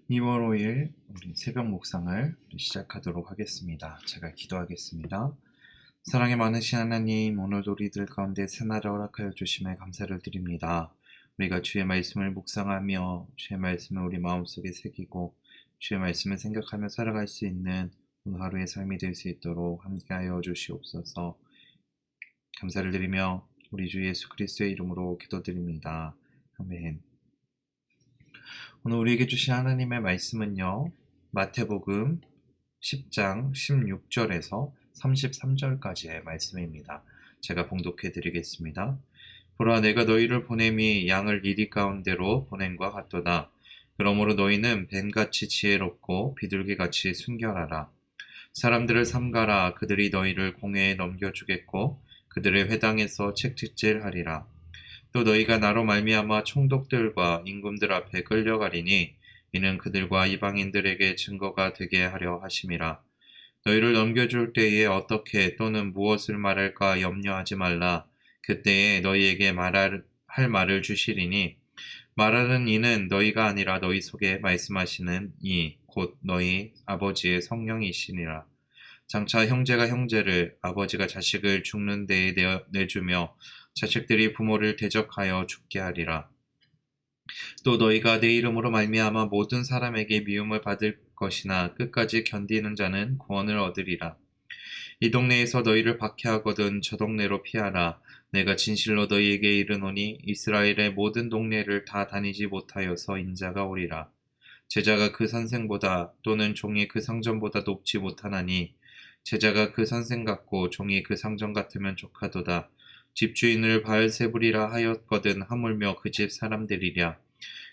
2월 5일 우리 새벽 묵상을 시작하도록 하겠습니다. 제가 기도하겠습니다. 사랑이 많으신 하나님, 오늘도 우리들 가운데 새날을 허락하여 주심에 감사를 드립니다. 우리가 주의 말씀을 묵상하며 주의 말씀을 우리 마음속에 새기고 주의 말씀을 생각하며 살아갈 수 있는 오늘 하루의 삶이 될 수 있도록 함께하여 주시옵소서. 감사를 드리며 우리 주 예수 그리스도의 이름으로 기도드립니다. 아멘. 오늘 우리에게 주신 하나님의 말씀은요, 마태복음 10장 16절에서 33절까지의 말씀입니다. 제가 봉독해 드리겠습니다. 보라, 내가 너희를 보냄이 양을 이리 가운데로 보냄과 같도다. 그러므로 너희는 뱀같이 지혜롭고 비둘기같이 순결하라. 사람들을 삼가라. 그들이 너희를 공회에 넘겨주겠고 그들의 회당에서 책찍질하리라. 또 너희가 나로 말미암아 총독들과 임금들 앞에 끌려가리니 이는 그들과 이방인들에게 증거가 되게 하려 하심이라. 너희를 넘겨줄 때에 어떻게 또는 무엇을 말할까 염려하지 말라. 그때에 너희에게 할 말을 주시리니 말하는 이는 너희가 아니라 너희 속에 말씀하시는 이 곧 너희 아버지의 성령이시니라. 장차 형제가 형제를, 아버지가 자식을 죽는 데에 내주며 자식들이 부모를 대적하여 죽게 하리라. 또 너희가 내 이름으로 말미암아 모든 사람에게 미움을 받을 것이나 끝까지 견디는 자는 구원을 얻으리라. 이 동네에서 너희를 박해하거든 저 동네로 피하라. 내가 진실로 너희에게 이르노니 이스라엘의 모든 동네를 다 다니지 못하여서 인자가 오리라. 제자가 그 선생보다 또는 종이 그 상전보다 높지 못하나니 제자가 그 선생 같고 종이 그 상전 같으면 족하도다. 집주인을 바알세불이라 하였거든 하물며 그 집 사람들이랴.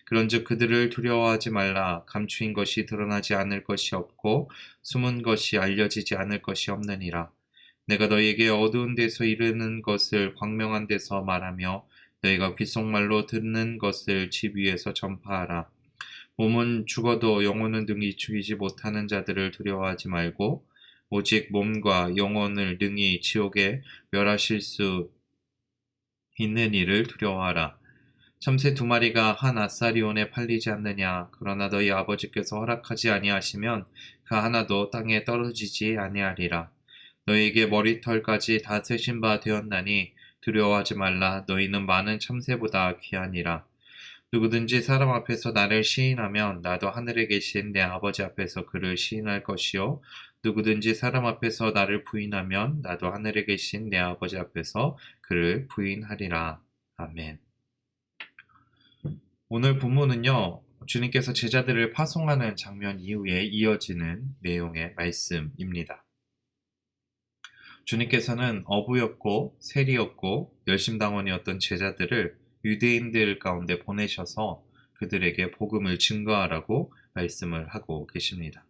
그런즉 그들을 두려워하지 말라. 감추인 것이 드러나지 않을 것이 없고 숨은 것이 알려지지 않을 것이 없느니라. 내가 너희에게 어두운 데서 이르는 것을 광명한 데서 말하며 너희가 귓속말로 듣는 것을 집 위에서 전파하라. 몸은 죽어도 영혼은 능히 죽이지 못하는 자들을 두려워하지 말고 오직 몸과 영혼을 능히 지옥에 멸하실 수 있는 이를 두려워하라. 참새 2마리가 한 아사리온에 팔리지 않느냐. 그러나 너희 아버지께서 허락하지 아니하시면 그 하나도 땅에 떨어지지 아니하리라. 너희에게 머리털까지 다 세신 바 되었나니 두려워하지 말라. 너희는 많은 참새보다 귀하니라. 누구든지 사람 앞에서 나를 시인하면 나도 하늘에 계신 내 아버지 앞에서 그를 시인할 것이요. 누구든지 사람 앞에서 나를 부인하면 나도 하늘에 계신 내 아버지 앞에서 그를 부인하리라. 아멘. 오늘 본문은요, 주님께서 제자들을 파송하는 장면 이후에 이어지는 내용의 말씀입니다. 주님께서는 어부였고 세리였고 열심당원이었던 제자들을 유대인들 가운데 보내셔서 그들에게 복음을 증거하라고 말씀을 하고 계십니다.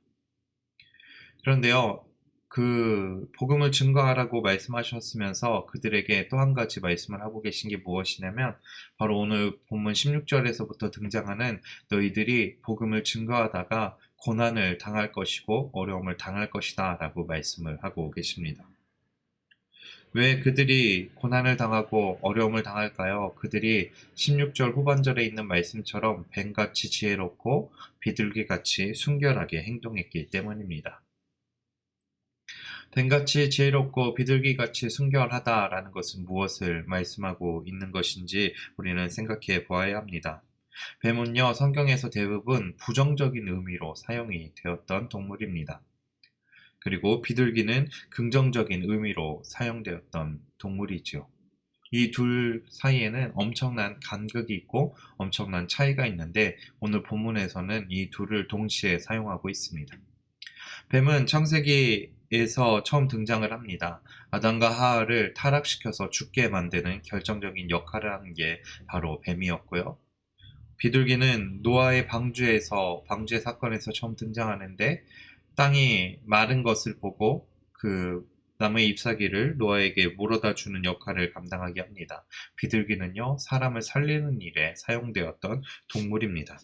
그런데요, 그 복음을 증거하라고 말씀하셨으면서 그들에게 또 한 가지 말씀을 하고 계신 게 무엇이냐면 바로 오늘 본문 16절에서부터 등장하는 너희들이 복음을 증거하다가 고난을 당할 것이고 어려움을 당할 것이다 라고 말씀을 하고 계십니다. 왜 그들이 고난을 당하고 어려움을 당할까요? 그들이 16절 후반절에 있는 말씀처럼 뱀같이 지혜롭고 비둘기같이 순결하게 행동했기 때문입니다. 뱀같이 지혜롭고 비둘기같이 순결하다라는 것은 무엇을 말씀하고 있는 것인지 우리는 생각해 보아야 합니다. 뱀은요, 성경에서 대부분 부정적인 의미로 사용이 되었던 동물입니다. 그리고 비둘기는 긍정적인 의미로 사용되었던 동물이죠. 이 둘 사이에는 엄청난 간극이 있고 엄청난 차이가 있는데 오늘 본문에서는 이 둘을 동시에 사용하고 있습니다. 뱀은 창세기에서 처음 등장을 합니다. 아담과 하와를 타락시켜서 죽게 만드는 결정적인 역할을 하는 게 바로 뱀이었고요. 비둘기는 노아의 방주의 사건에서 처음 등장하는데 땅이 마른 것을 보고 그 나무의 잎사귀를 노아에게 물어다 주는 역할을 감당하게 합니다. 비둘기는요, 사람을 살리는 일에 사용되었던 동물입니다.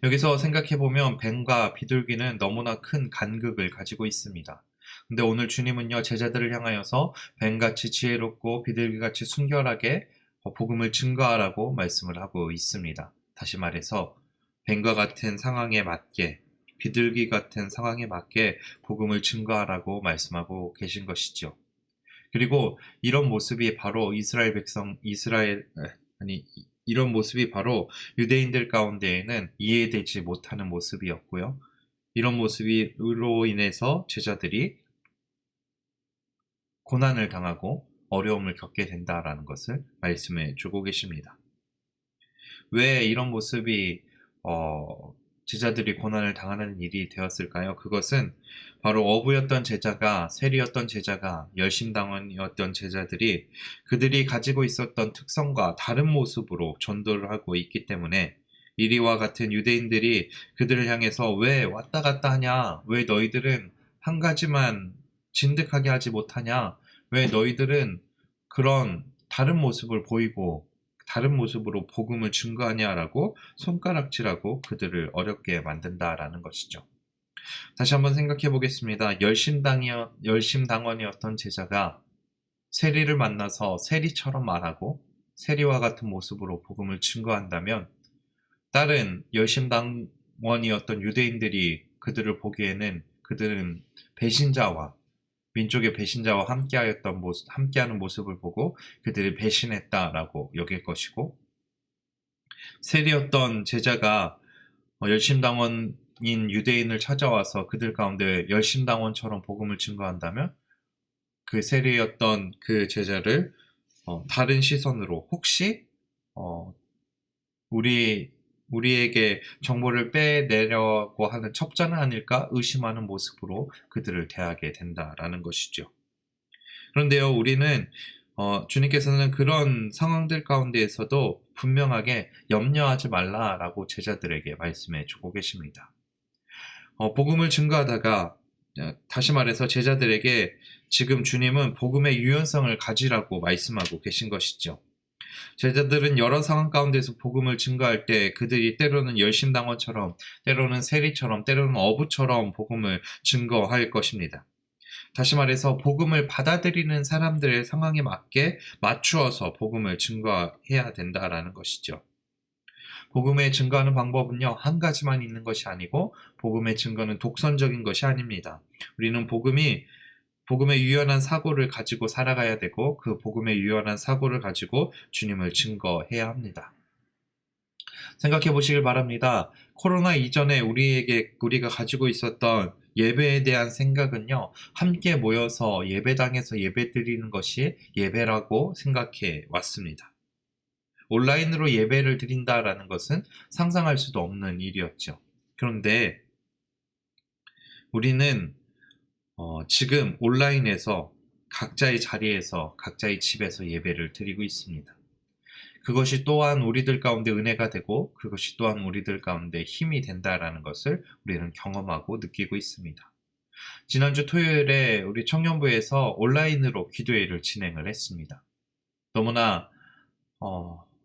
여기서 생각해보면 뱀과 비둘기는 너무나 큰 간극을 가지고 있습니다. 근데 오늘 주님은요, 제자들을 향하여서 뱀같이 지혜롭고 비둘기같이 순결하게 복음을 증거하라고 말씀을 하고 있습니다. 다시 말해서 뱀과 같은 상황에 맞게, 비둘기 같은 상황에 맞게 복음을 증거하라고 말씀하고 계신 것이죠. 그리고 이런 모습이 바로 이런 모습이 바로 유대인들 가운데에는 이해되지 못하는 모습이었고요. 이런 모습으로 인해서 제자들이 고난을 당하고 어려움을 겪게 된다라는 것을 말씀해 주고 계십니다. 왜 이런 모습이 제자들이 고난을 당하는 일이 되었을까요? 그것은 바로 어부였던 제자가, 세리였던 제자가, 열심당원이었던 제자들이 그들이 가지고 있었던 특성과 다른 모습으로 전도를 하고 있기 때문에 이리와 같은 유대인들이 그들을 향해서 왜 왔다 갔다 하냐? 왜 너희들은 한 가지만 진득하게 하지 못하냐? 왜 너희들은 그런 다른 모습을 보이고 다른 모습으로 복음을 증거하냐라고 손가락질하고 그들을 어렵게 만든다라는 것이죠. 다시 한번 생각해 보겠습니다. 열심당원이었던 제자가 세리를 만나서 세리처럼 말하고 세리와 같은 모습으로 복음을 증거한다면 다른 열심당원이었던 유대인들이 그들을 보기에는 그들은 배신자와 민족의 배신자와 함께하는 모습을 보고 그들이 배신했다라고 여길 것이고, 세리였던 제자가 열심당원인 유대인을 찾아와서 그들 가운데 열심당원처럼 복음을 증거한다면 그 세리였던 그 제자를 다른 시선으로 혹시 우리에게 정보를 빼내려고 하는 첩자는 아닐까 의심하는 모습으로 그들을 대하게 된다라는 것이죠. 그런데요, 우리는 주님께서는 그런 상황들 가운데에서도 분명하게 염려하지 말라라고 제자들에게 말씀해 주고 계십니다. 복음을 증거하다가 다시 말해서 제자들에게 지금 주님은 복음의 유연성을 가지라고 말씀하고 계신 것이죠. 제자들은 여러 상황 가운데서 복음을 증거할 때 그들이 때로는 열심당원처럼, 때로는 세리처럼, 때로는 어부처럼 복음을 증거할 것입니다. 다시 말해서 복음을 받아들이는 사람들의 상황에 맞게 맞추어서 복음을 증거해야 된다라는 것이죠. 복음의 증거하는 방법은요, 한 가지만 있는 것이 아니고 복음의 증거는 독선적인 것이 아닙니다. 우리는 복음의 유연한 사고를 가지고 살아가야 되고 그 복음의 유연한 사고를 가지고 주님을 증거해야 합니다. 생각해 보시길 바랍니다. 코로나 이전에 우리가 가지고 있었던 예배에 대한 생각은요, 함께 모여서 예배당에서 예배 드리는 것이 예배라고 생각해 왔습니다. 온라인으로 예배를 드린다라는 것은 상상할 수도 없는 일이었죠. 그런데 우리는 지금 온라인에서 각자의 자리에서 각자의 집에서 예배를 드리고 있습니다. 그것이 또한 우리들 가운데 은혜가 되고 그것이 또한 우리들 가운데 힘이 된다라는 것을 우리는 경험하고 느끼고 있습니다. 지난주 토요일에 우리 청년부에서 온라인으로 기도회를 진행을 했습니다. 너무나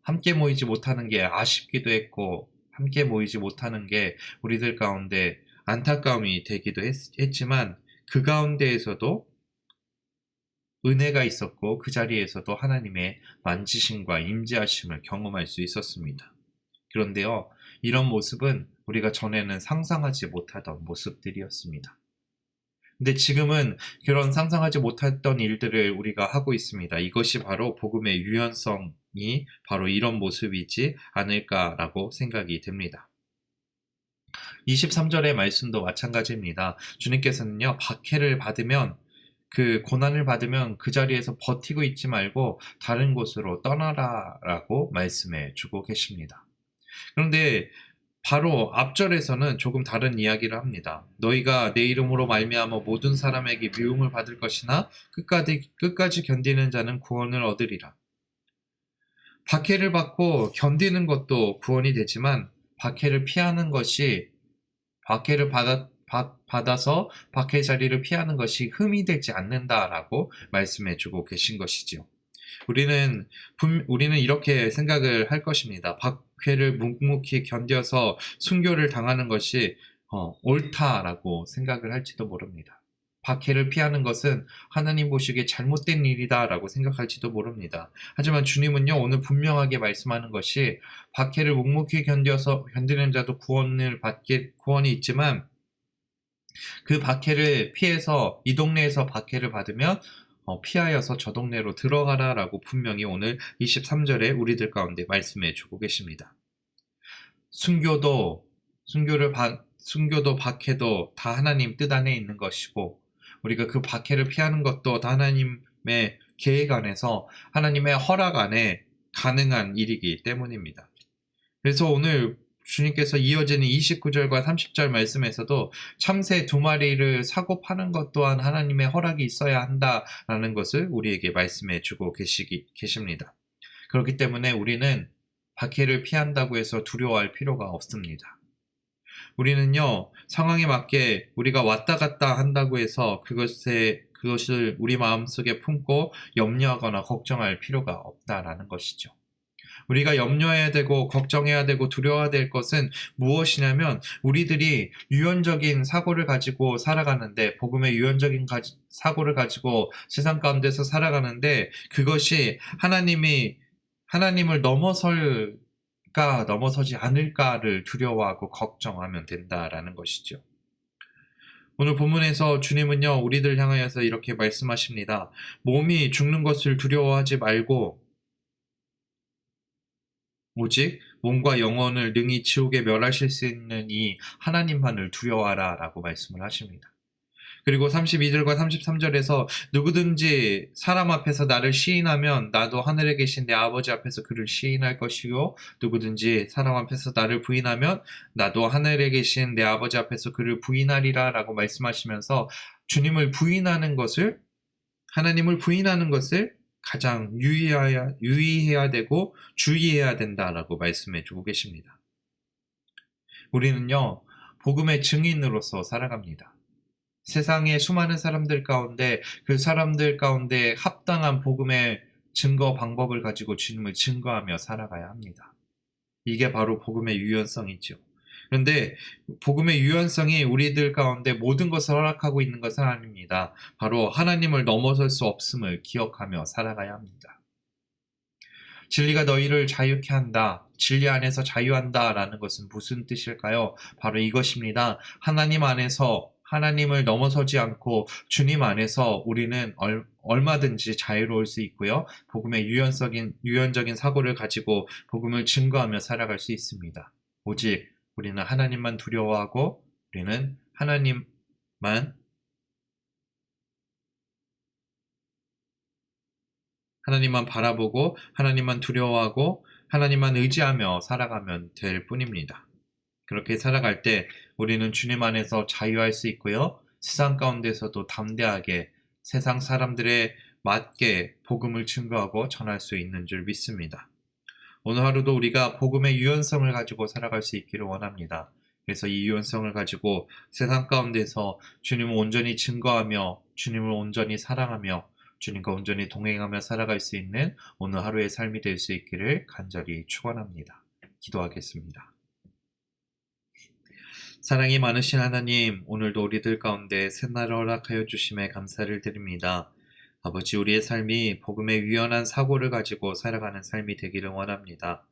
함께 모이지 못하는 게 아쉽기도 했고 함께 모이지 못하는 게 우리들 가운데 안타까움이 되기도 했지만 그 가운데에서도 은혜가 있었고 그 자리에서도 하나님의 만지심과 임재하심을 경험할 수 있었습니다. 그런데요, 이런 모습은 우리가 전에는 상상하지 못하던 모습들이었습니다. 근데 지금은 그런 상상하지 못했던 일들을 우리가 하고 있습니다. 이것이 바로 복음의 유연성이 바로 이런 모습이지 않을까라고 생각이 듭니다. 23절의 말씀도 마찬가지입니다. 주님께서는요, 박해를 받으면 그 고난을 받으면 그 자리에서 버티고 있지 말고 다른 곳으로 떠나라라고 말씀해 주고 계십니다. 그런데 바로 앞절에서는 조금 다른 이야기를 합니다. 너희가 내 이름으로 말미암아 모든 사람에게 미움을 받을 것이나 끝까지 견디는 자는 구원을 얻으리라. 박해를 받고 견디는 것도 구원이 되지만 박해를 받아서 박해 자리를 피하는 것이 흠이 되지 않는다라고 말씀해 주고 계신 것이죠. 우리는 이렇게 생각을 할 것입니다. 박해를 묵묵히 견뎌서 순교를 당하는 것이 옳다라고 생각을 할지도 모릅니다. 박해를 피하는 것은 하나님 보시기에 잘못된 일이다라고 생각할지도 모릅니다. 하지만 주님은요, 오늘 분명하게 말씀하는 것이 박해를 묵묵히 견디는 자도 구원이 있지만 그 박해를 피해서 이 동네에서 박해를 받으면 피하여서 저 동네로 들어가라라고 분명히 오늘 23절에 우리들 가운데 말씀해 주고 계십니다. 순교도 박해도 다 하나님 뜻 안에 있는 것이고 우리가 그 박해를 피하는 것도 다 하나님의 계획 안에서 하나님의 허락 안에 가능한 일이기 때문입니다. 그래서 오늘 주님께서 이어지는 29절과 30절 말씀에서도 참새 2마리를 사고 파는 것 또한 하나님의 허락이 있어야 한다라는 것을 우리에게 말씀해 주고 계십니다. 그렇기 때문에 우리는 박해를 피한다고 해서 두려워할 필요가 없습니다. 우리는요, 상황에 맞게 우리가 왔다 갔다 한다고 해서 그것을 우리 마음속에 품고 염려하거나 걱정할 필요가 없다라는 것이죠. 우리가 염려해야 되고 걱정해야 되고 두려워야 될 것은 무엇이냐면 우리들이 유연적인 사고를 가지고 살아가는데 복음의 유연적인 사고를 가지고 세상 가운데서 살아가는데 그것이 하나님을 넘어서지 않을까를 두려워하고 걱정하면 된다라는 것이죠. 오늘 본문에서 주님은요, 우리들 향하여서 이렇게 말씀하십니다. 몸이 죽는 것을 두려워하지 말고 오직 몸과 영혼을 능히 지옥에 멸하실 수 있는 이 하나님만을 두려워하라 라고 말씀을 하십니다. 그리고 32절과 33절에서 누구든지 사람 앞에서 나를 시인하면 나도 하늘에 계신 내 아버지 앞에서 그를 시인할 것이요 누구든지 사람 앞에서 나를 부인하면 나도 하늘에 계신 내 아버지 앞에서 그를 부인하리라 라고 말씀하시면서 하나님을 부인하는 것을 가장 유의해야 되고 주의해야 된다라고 말씀해 주고 계십니다. 우리는요, 복음의 증인으로서 살아갑니다. 세상의 수많은 사람들 가운데 그 사람들 가운데 합당한 복음의 증거 방법을 가지고 주님을 증거하며 살아가야 합니다. 이게 바로 복음의 유연성이죠. 그런데 복음의 유연성이 우리들 가운데 모든 것을 허락하고 있는 것은 아닙니다. 바로 하나님을 넘어설 수 없음을 기억하며 살아가야 합니다. 진리가 너희를 자유케 한다. 진리 안에서 자유한다 라는 것은 무슨 뜻일까요? 바로 이것입니다. 하나님 안에서 하나님을 넘어서지 않고 주님 안에서 우리는 얼마든지 자유로울 수 있고요. 복음의 유연적인 사고를 가지고 복음을 증거하며 살아갈 수 있습니다. 오직 우리는 하나님만 두려워하고 우리는 하나님만 바라보고 하나님만 두려워하고 하나님만 의지하며 살아가면 될 뿐입니다. 그렇게 살아갈 때 우리는 주님 안에서 자유할 수 있고요. 세상 가운데서도 담대하게 세상 사람들에 맞게 복음을 증거하고 전할 수 있는 줄 믿습니다. 오늘 하루도 우리가 복음의 유연성을 가지고 살아갈 수 있기를 원합니다. 그래서 이 유연성을 가지고 세상 가운데서 주님을 온전히 증거하며 주님을 온전히 사랑하며 주님과 온전히 동행하며 살아갈 수 있는 오늘 하루의 삶이 될 수 있기를 간절히 축원합니다. 기도하겠습니다. 사랑이 많으신 하나님, 오늘도 우리들 가운데 새날을 허락하여 주심에 감사를 드립니다. 아버지, 우리의 삶이 복음의 유연한 사고를 가지고 살아가는 삶이 되기를 원합니다.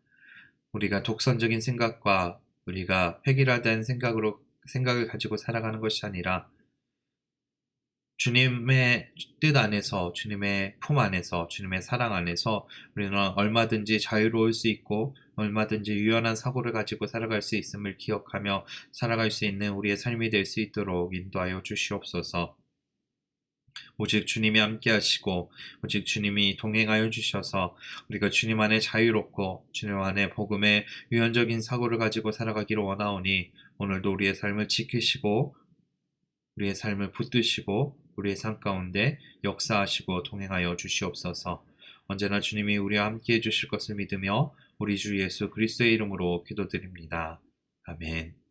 우리가 독선적인 생각과 우리가 획일화된 생각을 가지고 살아가는 것이 아니라 주님의 뜻 안에서, 주님의 품 안에서, 주님의 사랑 안에서 우리는 얼마든지 자유로울 수 있고 얼마든지 유연한 사고를 가지고 살아갈 수 있음을 기억하며 살아갈 수 있는 우리의 삶이 될 수 있도록 인도하여 주시옵소서. 오직 주님이 함께 하시고 오직 주님이 동행하여 주셔서 우리가 주님 안에 자유롭고 주님 안에 복음의 유연적인 사고를 가지고 살아가기를 원하오니 오늘도 우리의 삶을 지키시고 우리의 삶을 붙드시고 우리의 삶 가운데 역사하시고 동행하여 주시옵소서. 언제나 주님이 우리와 함께 해주실 것을 믿으며 우리 주 예수 그리스도의 이름으로 기도드립니다. 아멘.